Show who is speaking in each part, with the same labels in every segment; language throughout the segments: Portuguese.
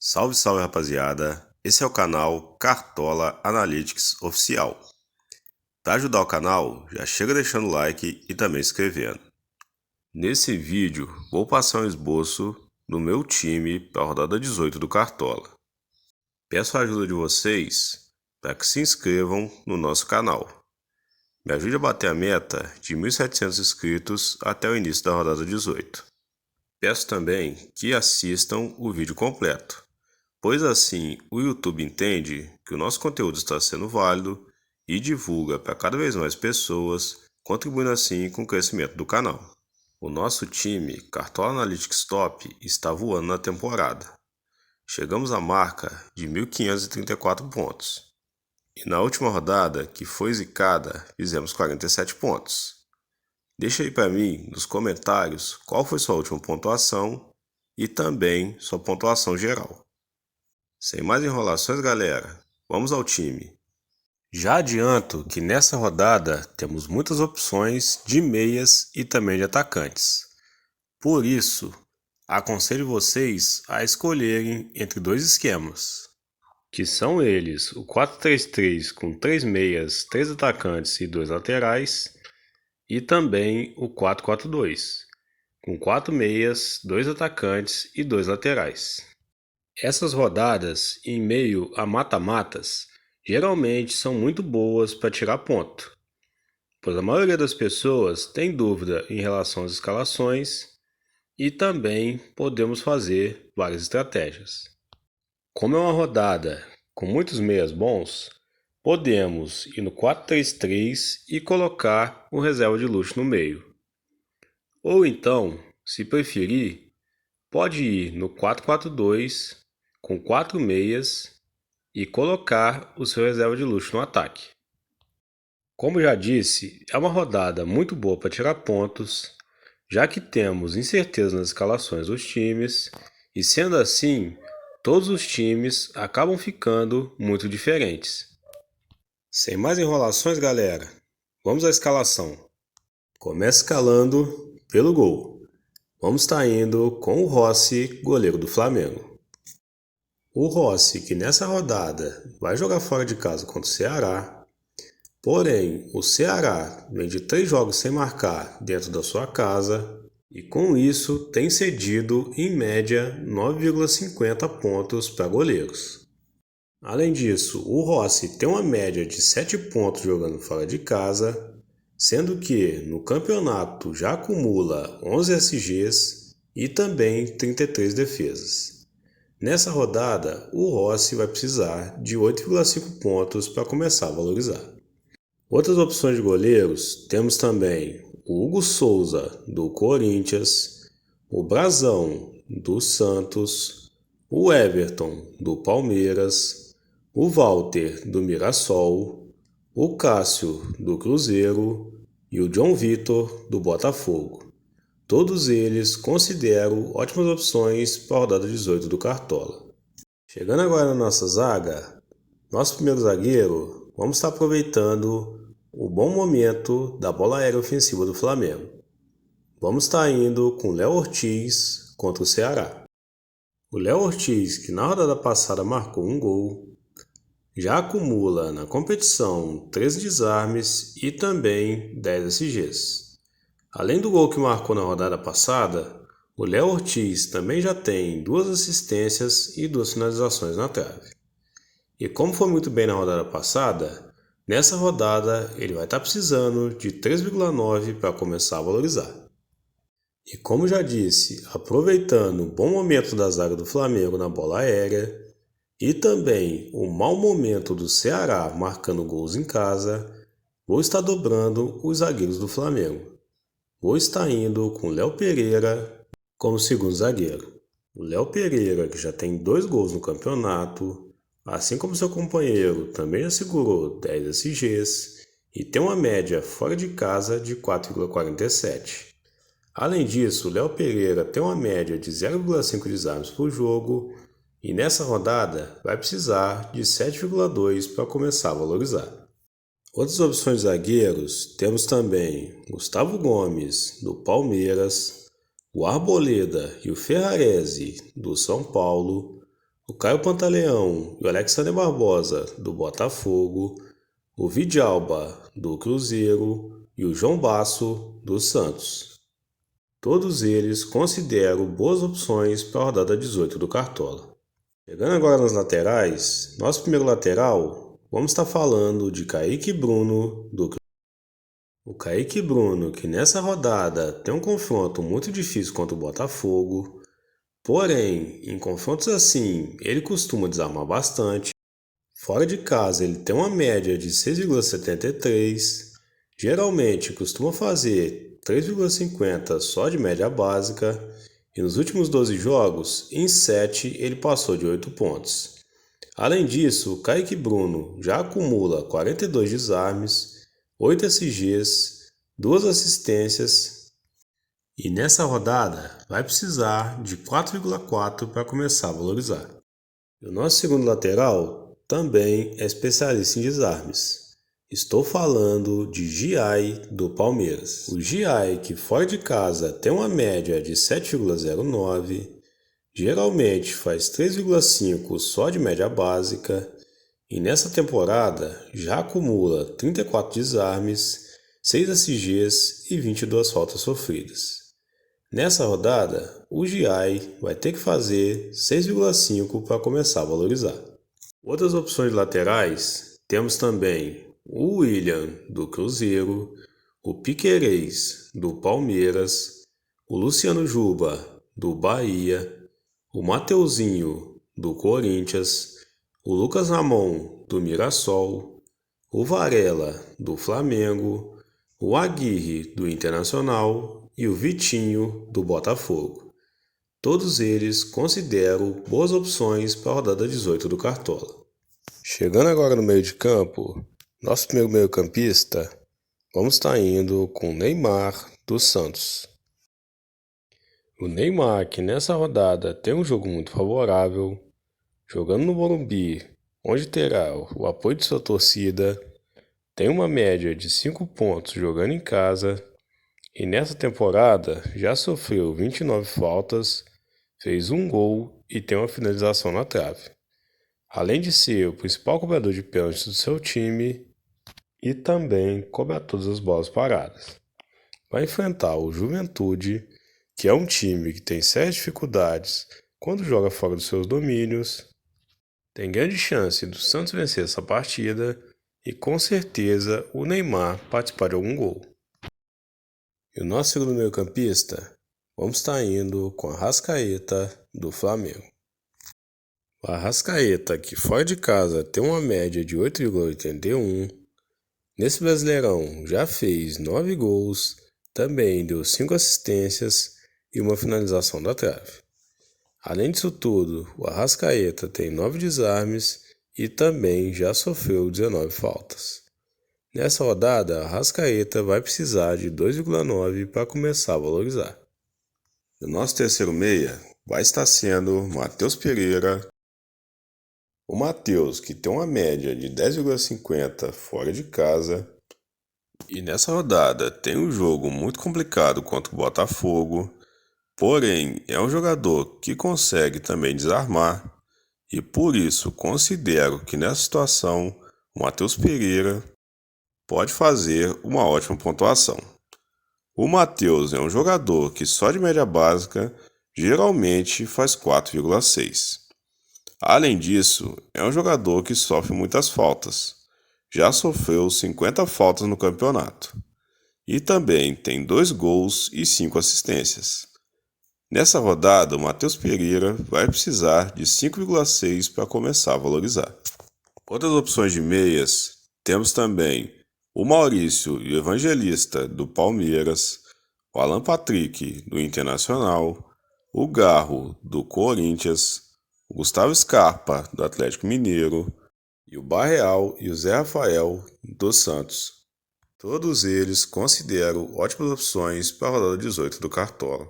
Speaker 1: Salve, salve rapaziada, esse é o canal Cartola Analytics Oficial. Para ajudar o canal, já chega deixando o like e também se inscrevendo. Nesse vídeo, vou passar um esboço do meu time para a rodada 18 do Cartola. Peço a ajuda de vocês para que se inscrevam no nosso canal. Me ajude a bater a meta de 1.700 inscritos até o início da rodada 18. Peço também que assistam o vídeo completo, pois assim o YouTube entende que o nosso conteúdo está sendo válido e divulga para cada vez mais pessoas, contribuindo assim com o crescimento do canal. O nosso time Cartola Analytics Top está voando na temporada. Chegamos à marca de 1.534 pontos. E na última rodada, que foi zicada, fizemos 47 pontos. Deixa aí para mim nos comentários qual foi sua última pontuação e também sua pontuação geral. Sem mais enrolações, galera, vamos ao time. Já adianto que nessa rodada temos muitas opções de meias e também de atacantes. Por isso, aconselho vocês a escolherem entre dois esquemas, que são eles o 4-3-3 com 3 meias, 3 atacantes e 2 laterais, e também o 4-4-2, com 4 meias, 2 atacantes e 2 laterais. Essas rodadas, em meio a mata-matas, geralmente são muito boas para tirar ponto, pois a maioria das pessoas tem dúvida em relação às escalações e também podemos fazer várias estratégias. Como é uma rodada com muitos meias bons, podemos ir no 4-3-3 e colocar o reserva de luxo no meio. Ou então, se preferir, pode ir no 4-4-2 com 4 meias e colocar o seu reserva de luxo no ataque. Como já disse, é uma rodada muito boa para tirar pontos, já que temos incerteza nas escalações dos times, e sendo assim, todos os times acabam ficando muito diferentes. Sem mais enrolações, galera, vamos à escalação. Começa escalando pelo gol. Vamos estar indo com o Rossi, goleiro do Flamengo. O Rossi, que nessa rodada vai jogar fora de casa contra o Ceará, porém o Ceará vem de 3 jogos sem marcar dentro da sua casa e com isso tem cedido em média 9,50 pontos para goleiros. Além disso, o Rossi tem uma média de 7 pontos jogando fora de casa, sendo que no campeonato já acumula 11 SGs e também 33 defesas. Nessa rodada, o Rossi vai precisar de 8,5 pontos para começar a valorizar. Outras opções de goleiros temos também o Hugo Souza, do Corinthians, o Brazão, do Santos, o Everton, do Palmeiras, o Walter, do Mirassol, o Cássio, do Cruzeiro e o John Vitor, do Botafogo. Todos eles considero ótimas opções para a rodada 18 do Cartola. Chegando agora na nossa zaga, nosso primeiro zagueiro, vamos estar aproveitando o bom momento da bola aérea ofensiva do Flamengo. Vamos estar indo com Léo Ortiz contra o Ceará. O Léo Ortiz, que na rodada passada marcou um gol, já acumula na competição 13 desarmes e também 10 SGs. Além do gol que marcou na rodada passada, o Léo Ortiz também já tem 2 assistências e 2 finalizações na trave. E como foi muito bem na rodada passada, nessa rodada ele vai estar precisando de 3,9 para começar a valorizar. E como já disse, aproveitando o bom momento da zaga do Flamengo na bola aérea e também o mau momento do Ceará marcando gols em casa, vou estar dobrando os zagueiros do Flamengo. Vou estar indo com Léo Pereira como segundo zagueiro. O Léo Pereira, que já tem 2 gols no campeonato, assim como seu companheiro, também já segurou 10 SGs e tem uma média fora de casa de 4,47. Além disso, o Léo Pereira tem uma média de 0,5 desarmes por jogo e nessa rodada vai precisar de 7,2 para começar a valorizar. Outras opções de zagueiros temos também Gustavo Gomes, do Palmeiras, o Arboleda e o Ferrarese, do São Paulo, o Caio Pantaleão e o Alexander Barbosa, do Botafogo, o Vidalba, do Cruzeiro e o João Basso, do Santos. Todos eles considero boas opções para a rodada 18 do Cartola. Chegando agora nas laterais, nosso primeiro lateral, vamos estar falando de Kaique Bruno, do Cruzeiro. O Kaique Bruno, que nessa rodada tem um confronto muito difícil contra o Botafogo, porém, em confrontos assim, ele costuma desarmar bastante. Fora de casa, ele tem uma média de 6,73, geralmente costuma fazer 3,50 só de média básica, e nos últimos 12 jogos, em 7 ele passou de 8 pontos. Além disso, o Kaique Bruno já acumula 42 desarmes, 8 SGs, 2 assistências e nessa rodada vai precisar de 4,4 para começar a valorizar. E o nosso segundo lateral também é especialista em desarmes. Estou falando de Giai do Palmeiras. O Giai, que fora de casa tem uma média de 7,09, geralmente faz 3,5 só de média básica e nessa temporada já acumula 34 desarmes, 6 SGs e 22 faltas sofridas. Nessa rodada, o Giai vai ter que fazer 6,5 para começar a valorizar. Outras opções de laterais, temos também o William do Cruzeiro, o Piquerez do Palmeiras, o Luciano Juba do Bahia, o Mateuzinho do Corinthians, o Lucas Ramon do Mirassol, o Varela do Flamengo, o Aguirre do Internacional e o Vitinho do Botafogo. Todos eles considero boas opções para a rodada 18 do Cartola. Chegando agora no meio de campo, nosso primeiro meio-campista, vamos estar indo com o Neymar do Santos. O Neymar, que nessa rodada tem um jogo muito favorável, jogando no Morumbi, onde terá o apoio de sua torcida, tem uma média de 5 pontos jogando em casa e nessa temporada já sofreu 29 faltas, fez um gol e tem uma finalização na trave. Além de ser o principal cobrador de pênaltis do seu time e também cobra todas as bolas paradas. Vai enfrentar o Juventude, que é um time que tem sérias dificuldades quando joga fora dos seus domínios. Tem grande chance do Santos vencer essa partida e com certeza o Neymar participar de algum gol. E o nosso segundo meio-campista, vamos estar indo com a Arrascaeta do Flamengo. O Arrascaeta, que fora de casa tem uma média de 8,81, nesse Brasileirão já fez 9 gols, também deu 5 assistências e uma finalização da trave. Além disso tudo, o Arrascaeta tem 9 desarmes e também já sofreu 19 faltas. Nessa rodada, a Arrascaeta vai precisar de 2,9 para começar a valorizar. O nosso terceiro meia vai estar sendo Matheus Pereira. O Matheus, que tem uma média de 10,50 fora de casa, e nessa rodada tem um jogo muito complicado contra o Botafogo, porém é um jogador que consegue também desarmar, e por isso considero que nessa situação o Matheus Pereira pode fazer uma ótima pontuação. O Matheus é um jogador que só de média básica geralmente faz 4,6. Além disso, é um jogador que sofre muitas faltas. Já sofreu 50 faltas no campeonato. E também tem 2 gols e 5 assistências. Nessa rodada, o Matheus Pereira vai precisar de 5,6 para começar a valorizar. Outras opções de meias, temos também o Maurício e o Evangelista do Palmeiras, o Alan Patrick do Internacional, o Garro do Corinthians, o Gustavo Scarpa, do Atlético Mineiro, e o Barreal e o Zé Rafael, do Santos. Todos eles considero ótimas opções para a rodada 18 do Cartola.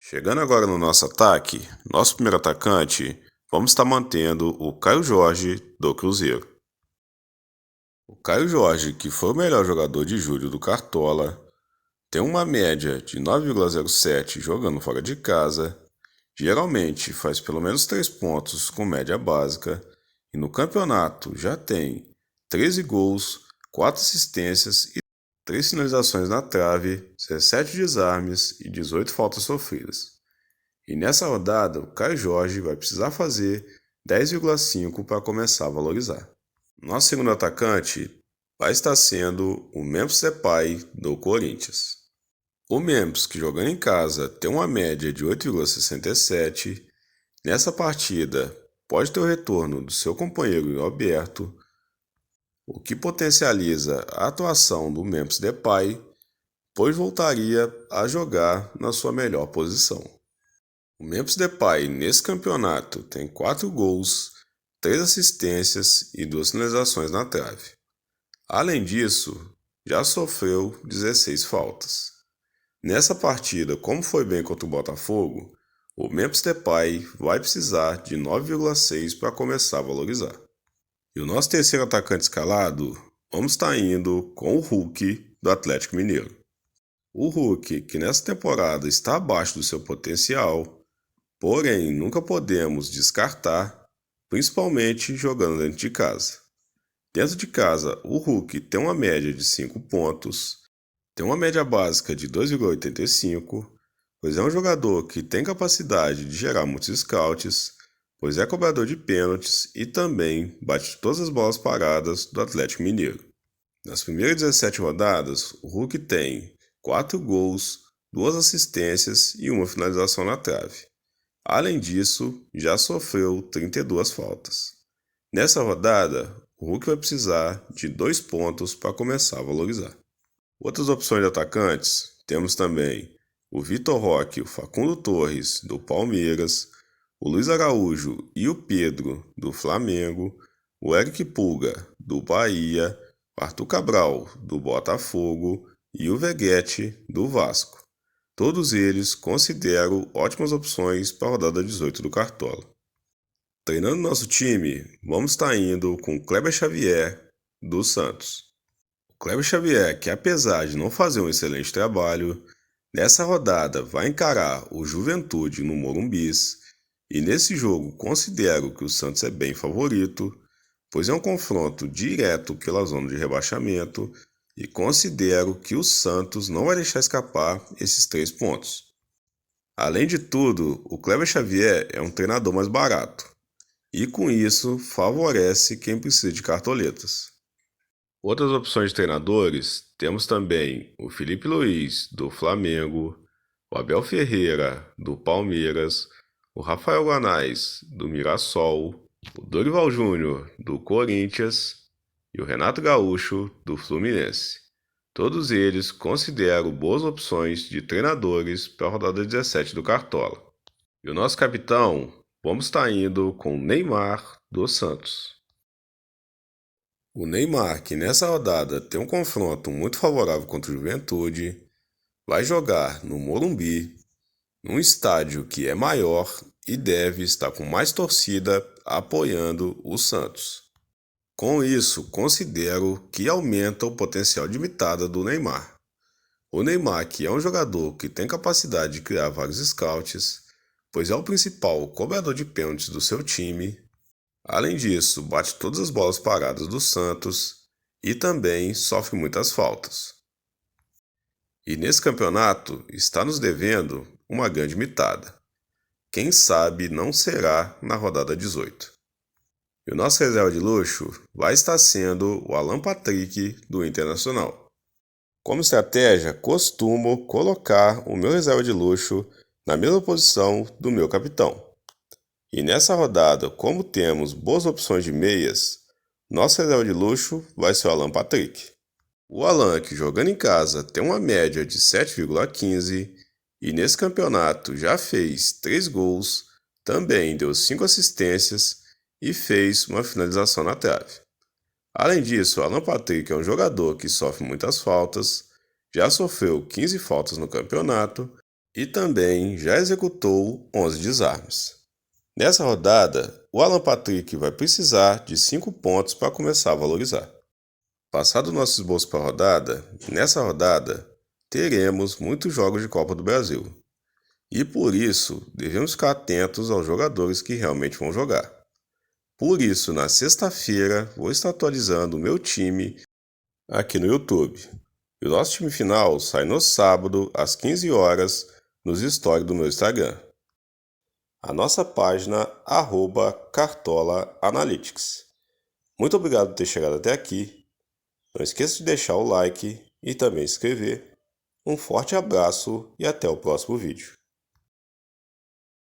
Speaker 1: Chegando agora no nosso ataque, nosso primeiro atacante, vamos estar mantendo o Caio Jorge, do Cruzeiro. O Caio Jorge, que foi o melhor jogador de julho do Cartola, tem uma média de 9,07 jogando fora de casa geralmente faz pelo menos 3 pontos com média básica e no campeonato já tem 13 gols, 4 assistências e 3 finalizações na trave, 17 desarmes e 18 faltas sofridas. E nessa rodada, o Caio Jorge vai precisar fazer 10,5 para começar a valorizar. Nosso segundo atacante vai estar sendo o Memphis Depay do Corinthians. O Memphis, que jogando em casa tem uma média de 8,67, nessa partida pode ter o retorno do seu companheiro Roberto, o que potencializa a atuação do Memphis Depay, pois voltaria a jogar na sua melhor posição. O Memphis Depay nesse campeonato tem 4 gols, 3 assistências e 2 finalizações na trave. Além disso, já sofreu 16 faltas. Nessa partida, como foi bem contra o Botafogo, o Memphis Depay vai precisar de 9,6 para começar a valorizar. E o nosso terceiro atacante escalado, vamos estar indo com o Hulk do Atlético Mineiro. O Hulk, que nessa temporada está abaixo do seu potencial, porém nunca podemos descartar, principalmente jogando dentro de casa. Dentro de casa, o Hulk tem uma média de 5 pontos, tem uma média básica de 2,85, pois é um jogador que tem capacidade de gerar muitos scouts, pois é cobrador de pênaltis e também bate todas as bolas paradas do Atlético Mineiro. Nas primeiras 17 rodadas, o Hulk tem 4 gols, 2 assistências e 1 finalização na trave. Além disso, já sofreu 32 faltas. Nessa rodada, o Hulk vai precisar de 2 pontos para começar a valorizar. Outras opções de atacantes, temos também o Vitor Roque e o Facundo Torres, do Palmeiras, o Luiz Araújo e o Pedro, do Flamengo, o Eric Pulga, do Bahia, o Arthur Cabral, do Botafogo e o Veguete, do Vasco. Todos eles considero ótimas opções para a rodada 18 do Cartola. Treinando nosso time, vamos estar indo com o Kleber Xavier, do Santos. O Kleber Xavier, que apesar de não fazer um excelente trabalho, nessa rodada vai encarar o Juventude no Morumbis, e nesse jogo considero que o Santos é bem favorito, pois é um confronto direto pela zona de rebaixamento, e considero que o Santos não vai deixar escapar esses 3 pontos. Além de tudo, o Kleber Xavier é um treinador mais barato, e com isso favorece quem precisa de cartoletas. Outras opções de treinadores, temos também o Felipe Luiz, do Flamengo, o Abel Ferreira, do Palmeiras, o Rafael Guanais, do Mirassol, o Dorival Júnior, do Corinthians e o Renato Gaúcho, do Fluminense. Todos eles considero boas opções de treinadores para a rodada 17 do Cartola. E o nosso capitão, vamos estar indo com o Neymar, do Santos. O Neymar, que nessa rodada tem um confronto muito favorável contra o Juventude, vai jogar no Morumbi, num estádio que é maior e deve estar com mais torcida apoiando o Santos. Com isso, considero que aumenta o potencial de mitada do Neymar. O Neymar, que é um jogador que tem capacidade de criar vários scouts, pois é o principal cobrador de pênaltis do seu time. Além disso, bate todas as bolas paradas do Santos e também sofre muitas faltas. E nesse campeonato está nos devendo uma grande mitada. Quem sabe não será na rodada 18. E o nosso reserva de luxo vai estar sendo o Alan Patrick, do Internacional. Como estratégia, costumo colocar o meu reserva de luxo na mesma posição do meu capitão. E nessa rodada, como temos boas opções de meias, nosso reserva de luxo vai ser o Alan Patrick. O Alan, que jogando em casa tem uma média de 7,15 e nesse campeonato já fez 3 gols, também deu 5 assistências e fez uma finalização na trave. Além disso, o Alan Patrick é um jogador que sofre muitas faltas, já sofreu 15 faltas no campeonato e também já executou 11 desarmes. Nessa rodada, o Alan Patrick vai precisar de 5 pontos para começar a valorizar. Passado o nosso esboço para a rodada, nessa rodada teremos muitos jogos de Copa do Brasil. E por isso, devemos ficar atentos aos jogadores que realmente vão jogar. Por isso, na sexta-feira, vou estar atualizando o meu time aqui no YouTube. E o nosso time final sai no sábado, às 15 horas, nos stories do meu Instagram. A nossa página, @Cartola Analytics. Muito obrigado por ter chegado até aqui. Não esqueça de deixar o like e também se inscrever. Um forte abraço e até o próximo vídeo.